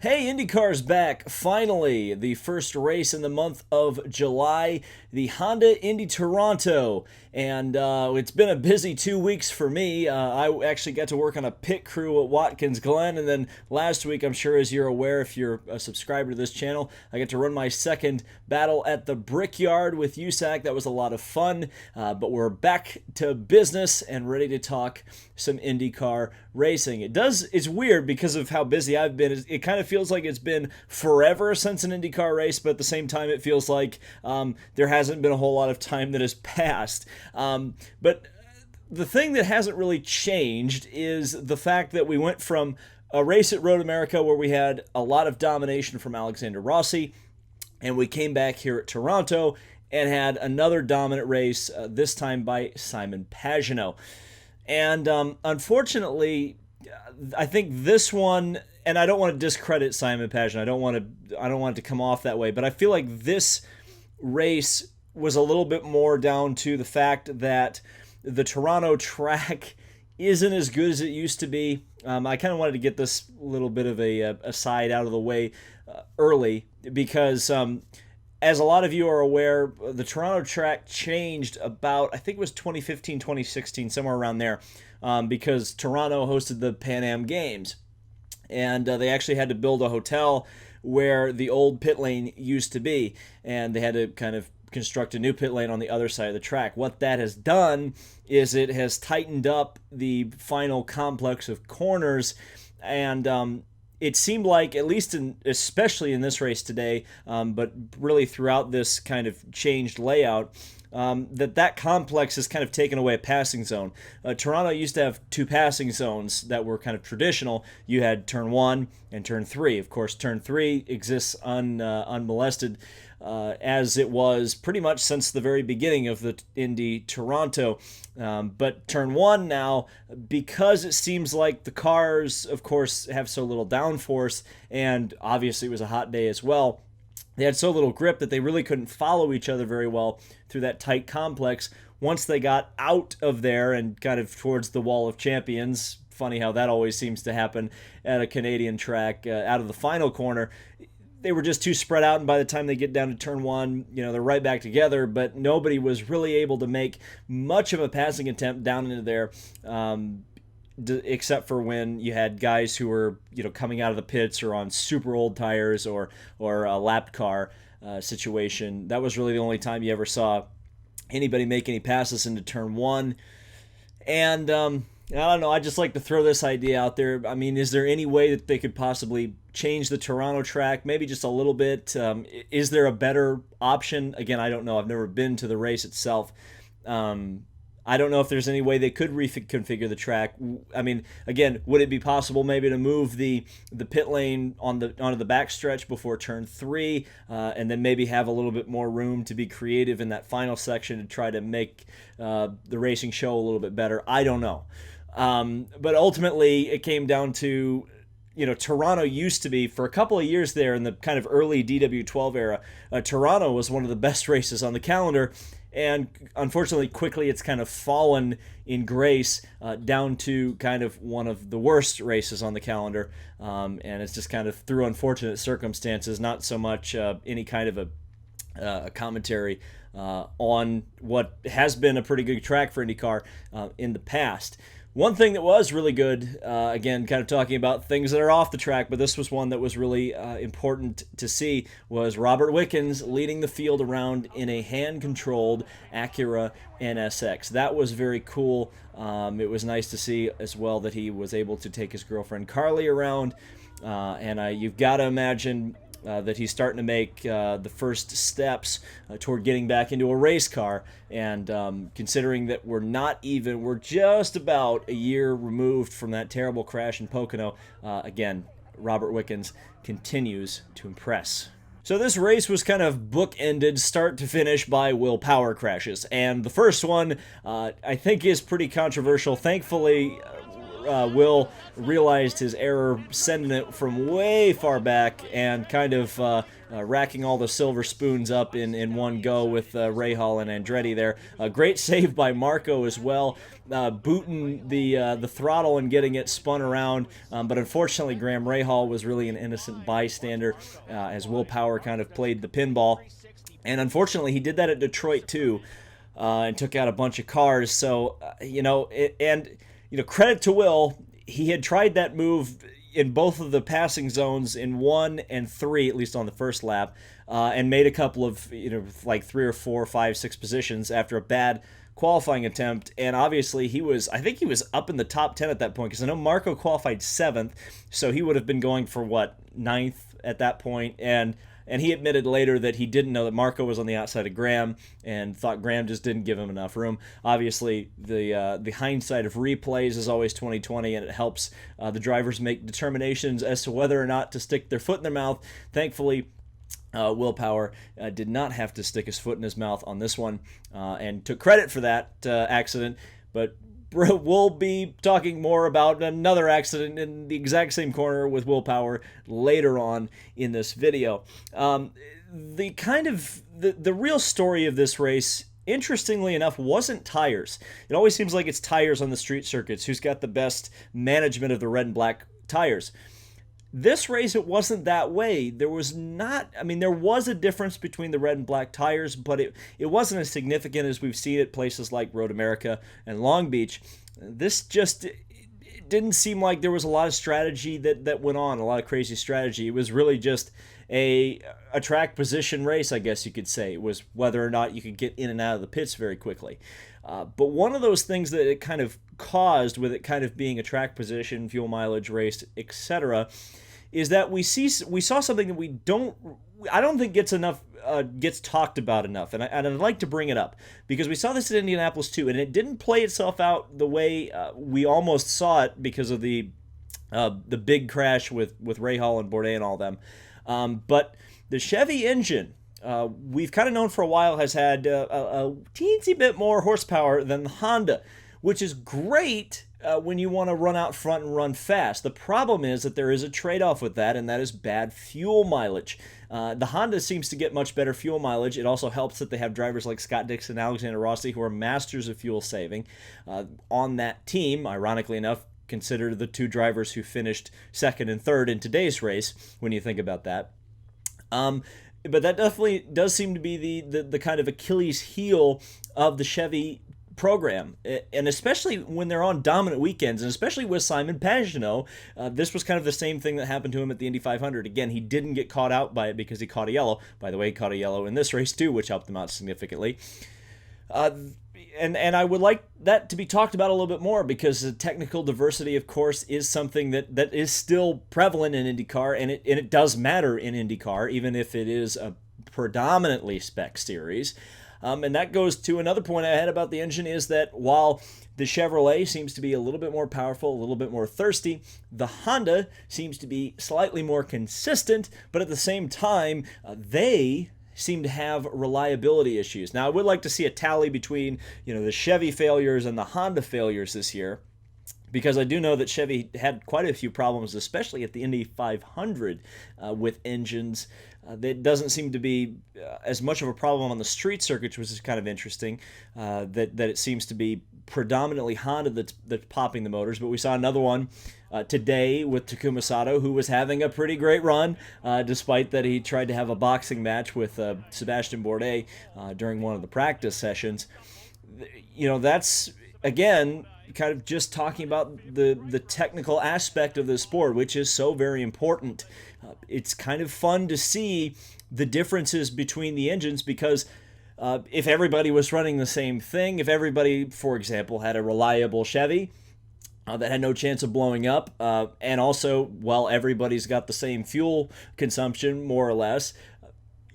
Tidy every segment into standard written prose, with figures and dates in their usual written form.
Hey, IndyCar's back. Finally, the first race in the month of July, the Honda Indy Toronto. And it's been a busy 2 weeks for me. I actually got to work on a pit crew at Watkins Glen. And then last week, I'm sure as you're aware, if you're a subscriber to this channel, I got to run my second battle at the Brickyard with USAC. That was a lot of fun. But we're back to business and ready to talk some IndyCar racing. It's weird because of how busy I've been. It kind of feels like it's been forever since an IndyCar race, but at the same time, it feels like there hasn't been a whole lot of time that has passed. But the thing that hasn't really changed is the fact that we went from a race at Road America where we had a lot of domination from Alexander Rossi, and we came back here at Toronto and had another dominant race, this time by Simon Pagenaud. And unfortunately, I think this one, and I don't want to discredit Simon Pagenaud. I don't want it to come off that way, but I feel like this race was a little bit more down to the fact that the Toronto track isn't as good as it used to be. I kind of wanted to get this little bit of a aside out of the way early because as a lot of you are aware, the Toronto track changed about, I think it was 2015, 2016, somewhere around there, because Toronto hosted the Pan Am Games. And they actually had to build a hotel where the old pit lane used to be. And they had to kind of construct a new pit lane on the other side of the track. What that has done is it has tightened up the final complex of corners, and it seemed like, at least especially in this race today, but really throughout this kind of changed layout, that complex has kind of taken away a passing zone. Toronto used to have two passing zones that were kind of traditional. You had turn 1 and turn 3. Of course, turn 3 exists unmolested, as it was pretty much since the very beginning of the Indy Toronto. But turn 1 now, because it seems like the cars, of course, have so little downforce, and obviously it was a hot day as well, they had so little grip that they really couldn't follow each other very well through that tight complex. Once they got out of there and kind of towards the Wall of Champions, funny how that always seems to happen at a Canadian track, out of the final corner, they were just too spread out, and by the time they get down to turn 1, they're right back together, but nobody was really able to make much of a passing attempt down into there, except for when you had guys who were coming out of the pits or on super old tires or a lapped car situation. That was really the only time you ever saw anybody make any passes into turn 1. And I don't know, I just like to throw this idea out there. I mean, is there any way that they could possibly change the Toronto track, maybe just a little bit? Is there a better option? Again, I don't know. I've never been to the race itself. I don't know if there's any way they could reconfigure the track. I mean, again, would it be possible maybe to move the pit lane onto the backstretch before turn 3, and then maybe have a little bit more room to be creative in that final section to try to make the racing show a little bit better? I don't know. But ultimately, it came down to, Toronto used to be, for a couple of years there in the kind of early DW12 era, Toronto was one of the best races on the calendar. And unfortunately, quickly it's kind of fallen in grace down to kind of one of the worst races on the calendar. And it's just kind of through unfortunate circumstances, not so much any kind of a commentary on what has been a pretty good track for IndyCar in the past. One thing that was really good, again, kind of talking about things that are off the track, but this was one that was really important to see, was Robert Wickens leading the field around in a hand-controlled Acura NSX. That was very cool. It was nice to see as well that he was able to take his girlfriend Carly around, and you've got to imagine that he's starting to make the first steps toward getting back into a race car. And considering that we're just about a year removed from that terrible crash in Pocono, again, Robert Wickens continues to impress. So this race was kind of bookended start to finish by willpower crashes. And the first one, I think, is pretty controversial. Thankfully, Will realized his error, sending it from way far back and kind of racking all the silver spoons up in one go with Rahal and Andretti there. A great save by Marco as well, booting the throttle and getting it spun around. But unfortunately, Graham Rahal was really an innocent bystander as Will Power kind of played the pinball. And unfortunately, he did that at Detroit too, and took out a bunch of cars. So, credit to Will. He had tried that move in both of the passing zones in 1 and 3, at least on the first lap, and made a couple of, like 3 or 4, 5, 6 positions after a bad qualifying attempt. And obviously I think he was up in the top 10 at that point, because I know Marco qualified 7th, so he would have been going for 9th at that point. And he admitted later that he didn't know that Marco was on the outside of Graham and thought Graham just didn't give him enough room. Obviously, the hindsight of replays is always 20/20, and it helps the drivers make determinations as to whether or not to stick their foot in their mouth. Thankfully, Will Power did not have to stick his foot in his mouth on this one, and took credit for that accident. But we'll be talking more about another accident in the exact same corner with Will Power later on in this video. The real story of this race, interestingly enough, wasn't tires. It always seems like it's tires on the street circuits who's got the best management of the red and black tires. This race, it wasn't that way. There was a difference between the red and black tires, but it wasn't as significant as we've seen at places like Road America and Long Beach. This just it didn't seem like there was a lot of strategy that went on, a lot of crazy strategy. It was really just a track position race, I guess you could say. It was whether or not you could get in and out of the pits very quickly. But one of those things that it kind of caused, with it kind of being a track position, fuel mileage race, etc., is that we saw something that I don't think gets talked about enough, and I'd like to bring it up, because we saw this at Indianapolis too, and it didn't play itself out the way we almost saw it because of the big crash with Rahal and Bourdais and all them. But the Chevy engine, we've kind of known for a while, has had a teensy bit more horsepower than the Honda, which is great when you want to run out front and run fast. The problem is that there is a trade-off with that, and that is bad fuel mileage. The Honda seems to get much better fuel mileage. It also helps that they have drivers like Scott Dixon and Alexander Rossi, who are masters of fuel saving on that team. Ironically enough, consider the two drivers who finished second and third in today's race, when you think about that. But that definitely does seem to be the kind of Achilles heel of the Chevy program, and especially when they're on dominant weekends, and especially with Simon Pagenaud. This was kind of the same thing that happened to him at the Indy 500. Again, he didn't get caught out by it because he caught a yellow. By the way, he caught a yellow in this race too, which helped him out significantly. And I would like that to be talked about a little bit more, because technical diversity, of course, is something that is still prevalent in IndyCar, and it does matter in IndyCar, even if it is a predominantly spec series. And that goes to another point I had about the engine, is that while the Chevrolet seems to be a little bit more powerful, a little bit more thirsty, the Honda seems to be slightly more consistent, but at the same time, they seem to have reliability issues. Now, I would like to see a tally between the Chevy failures and the Honda failures this year, because I do know that Chevy had quite a few problems, especially at the Indy 500 with engines. That doesn't seem to be as much of a problem on the street circuits, which is kind of interesting, that it seems to be predominantly Honda that's popping the motors. But we saw another one today with Takuma Sato, who was having a pretty great run, despite that he tried to have a boxing match with Sebastian Bourdais during one of the practice sessions. That's, again, kind of just talking about the technical aspect of the sport, which is so very important. It's kind of fun to see the differences between the engines, because if everybody was running the same thing, if everybody, for example, had a reliable Chevy that had no chance of blowing up, and also, well, everybody's got the same fuel consumption, more or less,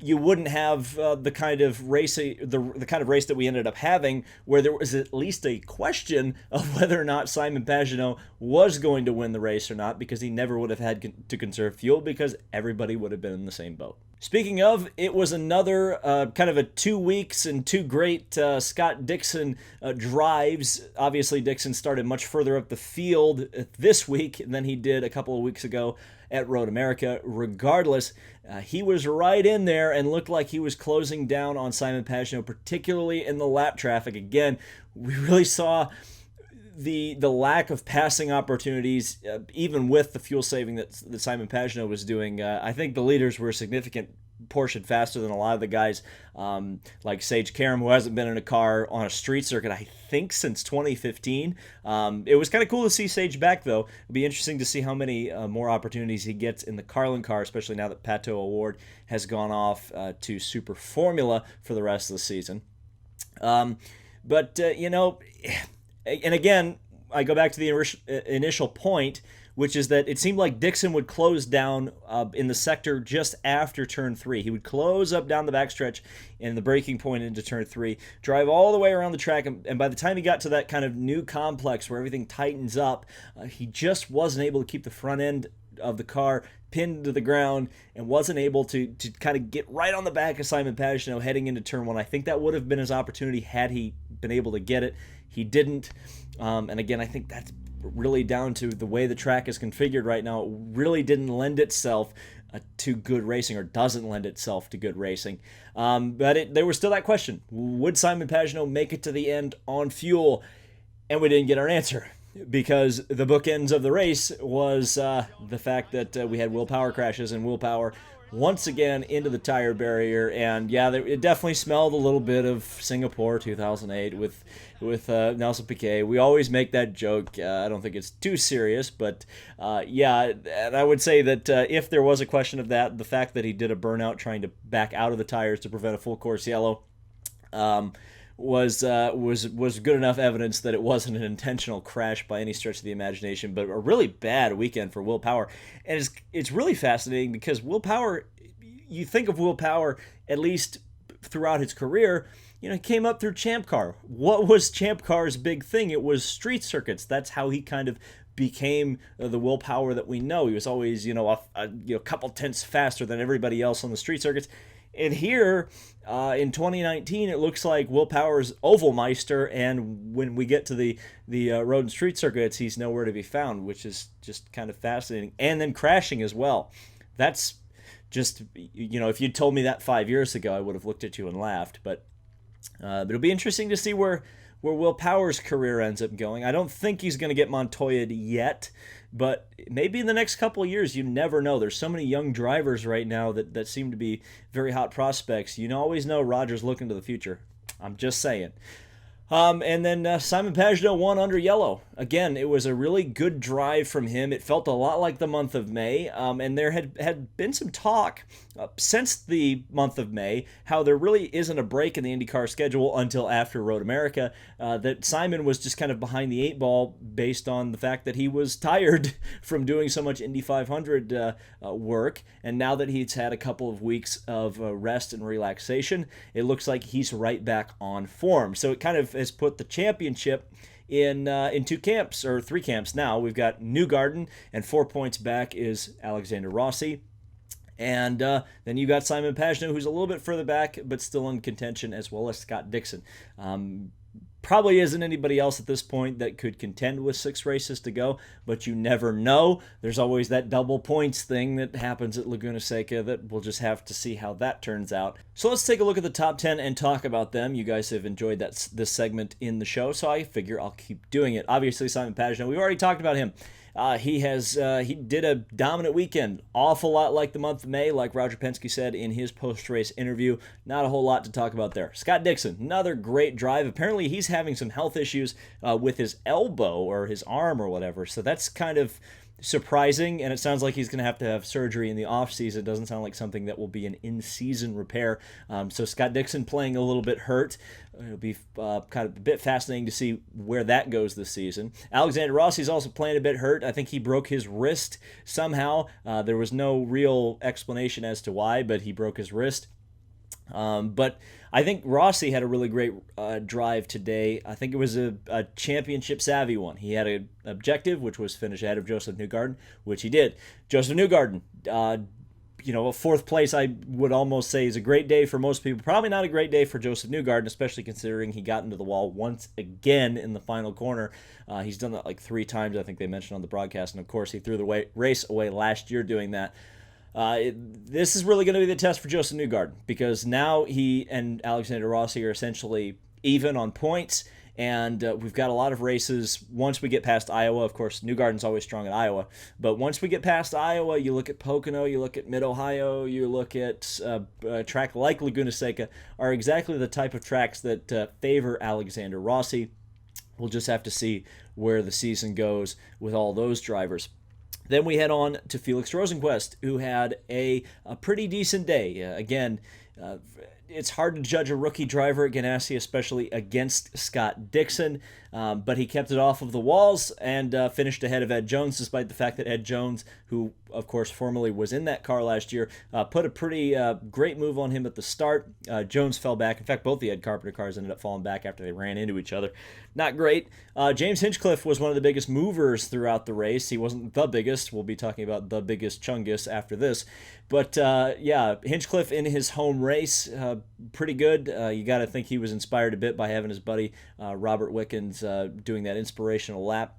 you wouldn't have the kind of race the kind of race that we ended up having, where there was at least a question of whether or not Simon Pagenaud was going to win the race or not, because he never would have had to conserve fuel because everybody would have been in the same boat. Speaking of, it was another kind of a 2 weeks and two great Scott Dixon drives. Obviously, Dixon started much further up the field this week than he did a couple of weeks ago at Road America. Regardless, he was right in there and looked like he was closing down on Simon Pagenaud, particularly in the lap traffic. Again, we really saw the lack of passing opportunities, even with the fuel saving that Simon Pagenaud was doing. I think the leaders were a significant portion faster than a lot of the guys, like Sage Karam, who hasn't been in a car on a street circuit, I think, since 2015. It was kind of cool to see Sage back, though. It'll be interesting to see how many more opportunities he gets in the Carlin car, especially now that Pato O'Ward has gone off to Super Formula for the rest of the season. But and again, I go back to the initial point, which is that it seemed like Dixon would close down in the sector just after turn 3. He would close up down the backstretch in the braking point into turn 3, drive all the way around the track, and by the time he got to that kind of new complex where everything tightens up, he just wasn't able to keep the front end of the car pinned to the ground and wasn't able to kind of get right on the back of Simon Pagenaud heading into turn 1. I think that would have been his opportunity had he been able to get it. He didn't. And again, I think that's really down to the way the track is configured right now. It really didn't lend itself to good racing, or doesn't lend itself to good racing. But there was still that question. Would Simon Pagenaud make it to the end on fuel? And we didn't get our answer, because the bookends of the race was the fact that we had Will Power crashes, and Will Power once again into the tire barrier. And yeah, it definitely smelled a little bit of Singapore 2008 with Nelson Piquet. We always make that joke. I don't think it's too serious, but yeah, and I would say that if there was a question of that, the fact that he did a burnout trying to back out of the tires to prevent a full course yellow was good enough evidence that it wasn't an intentional crash by any stretch of the imagination, but a really bad weekend for Will Power. And it's really fascinating, because Will Power, you think of Will Power, at least throughout his career, he came up through Champ Car. What was Champ Car's big thing? It was street circuits. That's how he kind of became the Will Power that we know. He was always, a couple tenths faster than everybody else on the street circuits. And here, in 2019, it looks like Will Power's Ovalmeister, and when we get to the road and street circuits, he's nowhere to be found, which is just kind of fascinating. And then crashing as well. That's just, if you'd told me that 5 years ago, I would have looked at you and laughed. But it'll be interesting to see where Will Power's career ends up going. I don't think he's going to get Montoya'd yet, but maybe in the next couple of years, you never know. There's so many young drivers right now that seem to be very hot prospects. You always know Roger's looking to the future. I'm just saying. And then Simon Pagenaud won under yellow. Again, it was a really good drive from him. It felt a lot like the month of May, and there had been some talk since the month of May how there really isn't a break in the IndyCar schedule until after Road America, that Simon was just kind of behind the 8 ball based on the fact that he was tired from doing so much Indy 500 work, and now that he's had a couple of weeks of rest and relaxation, it looks like he's right back on form. So it kind of has put the championship in 2 camps, or 3 camps now. We've got Newgarden, and 4 points back is Alexander Rossi. And then you got Simon Pagenaud, who's a little bit further back, but still in contention, as well as Scott Dixon. Probably isn't anybody else at this point that could contend with 6 races to go, but you never know. There's always that double points thing that happens at Laguna Seca that we'll just have to see how that turns out. So let's take a look at the top 10 and talk about them. You guys have enjoyed this segment in the show, so I figure I'll keep doing it. Obviously, Simon Pagenaud, we've already talked about him. He did a dominant weekend, awful lot like the month of May, like Roger Penske said in his post-race interview. Not a whole lot to talk about there. Scott Dixon, another great drive. Apparently he's having some health issues with his elbow or his arm or whatever, so that's kind of surprising, and it sounds like he's going to have surgery in the offseason. It doesn't sound like something that will be an in-season repair. So Scott Dixon playing a little bit hurt. It'll be kind of a bit fascinating to see where that goes this season. Alexander Rossi is also playing a bit hurt. I think he broke his wrist somehow. There was no real explanation as to why, but he broke his wrist. But I think Rossi had a really great drive today. I think it was a championship savvy one. He had an objective, which was finish ahead of Joseph Newgarden, which he did. Joseph Newgarden, a fourth place, I would almost say, is a great day for most people. Probably not a great day for Joseph Newgarden, especially considering he got into the wall once again in the final corner. He's done that like 3 times, I think they mentioned on the broadcast. And of course, he threw the race away last year doing that. This is really going to be the test for Joseph Newgarden, because now he and Alexander Rossi are essentially even on points, and we've got a lot of races once we get past Iowa. Of course, Newgarden's always strong at Iowa, but once we get past Iowa, you look at Pocono, you look at Mid-Ohio, you look at a track like Laguna Seca, are exactly the type of tracks that favor Alexander Rossi. We'll just have to see where the season goes with all those drivers. Then we head on to Felix Rosenqvist, who had a pretty decent day. Again, it's hard to judge a rookie driver at Ganassi, especially against Scott Dixon, but he kept it off of the walls and finished ahead of Ed Jones, despite the fact that Ed Jones, who of course formerly was in that car last year, put a pretty great move on him at the start. Jones fell back. In fact, both the Ed Carpenter cars ended up falling back after they ran into each other. Not great. James Hinchcliffe was one of the biggest movers throughout the race. He wasn't the biggest. We'll be talking about the biggest Chungus after this. But yeah, Hinchcliffe in his home race, pretty good. You got to think he was inspired a bit by having his buddy Robert Wickens doing that inspirational lap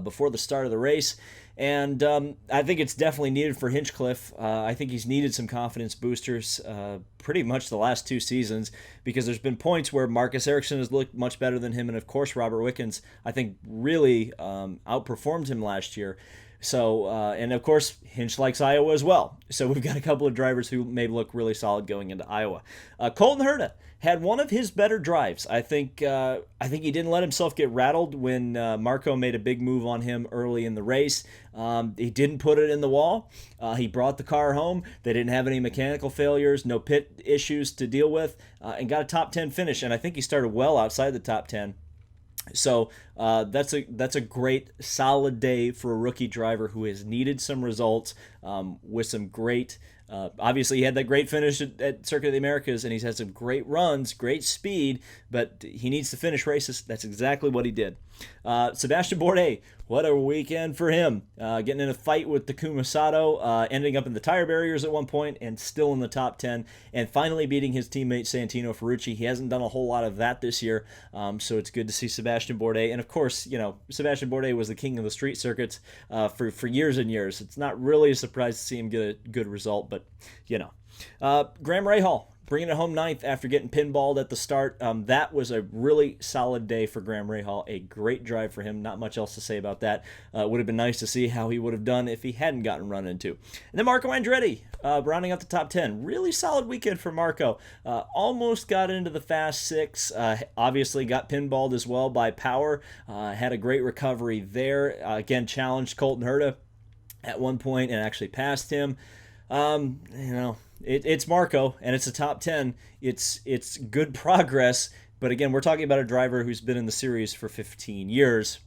before the start of the race. And I think it's definitely needed for Hinchcliffe. I think he's needed some confidence boosters pretty much the last 2 seasons, because there's been points where Marcus Ericsson has looked much better than him, and of course Robert Wickens, I think, really outperformed him last year. So, and of course, Hinch likes Iowa as well. So we've got a couple of drivers who may look really solid going into Iowa. Colton Herta had one of his better drives. I think he didn't let himself get rattled when Marco made a big move on him early in the race. He didn't put it in the wall. He brought the car home. They didn't have any mechanical failures, no pit issues to deal with, and got a top 10 finish. And I think he started well outside the top 10. So that's a great, solid day for a rookie driver who has needed some results with some great. Obviously, he had that great finish at Circuit of the Americas, and he's had some great runs, great speed, but he needs to finish races. That's exactly what he did. Sebastian Bourdais, what a weekend for him. Getting in a fight with Takuma Sato, ending up in the tire barriers at one point and still in the top 10, and finally beating his teammate Santino Ferrucci. He hasn't done a whole lot of that this year, so it's good to see Sebastian Bourdais. And of course, Sebastian Bourdais was the king of the street circuits for years and years. It's not really a surprise to see him get a good result, but Graham Rahal bringing it home 9th after getting pinballed at the start. That was a really solid day for Graham Rahal. A great drive for him. Not much else to say about that. Would have been nice to see how he would have done if he hadn't gotten run into. And then Marco Andretti rounding out the top 10. Really solid weekend for Marco. Almost got into the Fast 6. Obviously got pinballed as well by Power. Had a great recovery there. Again, challenged Colton Herta at one point and actually passed him. It's Marco, and it's a top 10. It's good progress, but again, we're talking about a driver who's been in the series for 15 years.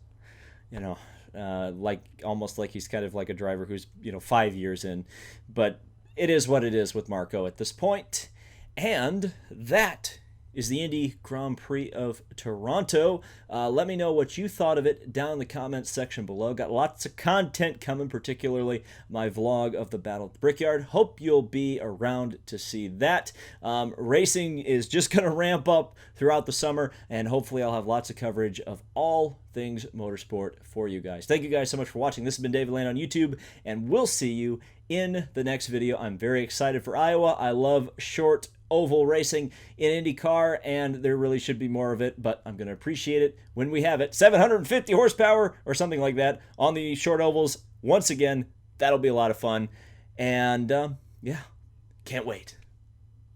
Almost like he's kind of like a driver who's 5 years in. But it is what it is with Marco at this point. And that is the Indy Grand Prix of Toronto. Let me know what you thought of it down in the comments section below. Got lots of content coming, particularly my vlog of the Battle at the Brickyard. Hope you'll be around to see that. Racing is just going to ramp up throughout the summer, and hopefully I'll have lots of coverage of all things motorsport for you guys. Thank you guys so much for watching. This has been David Lane on YouTube, and we'll see you in the next video. I'm very excited for Iowa. I love short oval racing in IndyCar, and there really should be more of it, but I'm going to appreciate it when we have it. 750 horsepower or something like that on the short ovals. Once again, that'll be a lot of fun, and yeah, can't wait.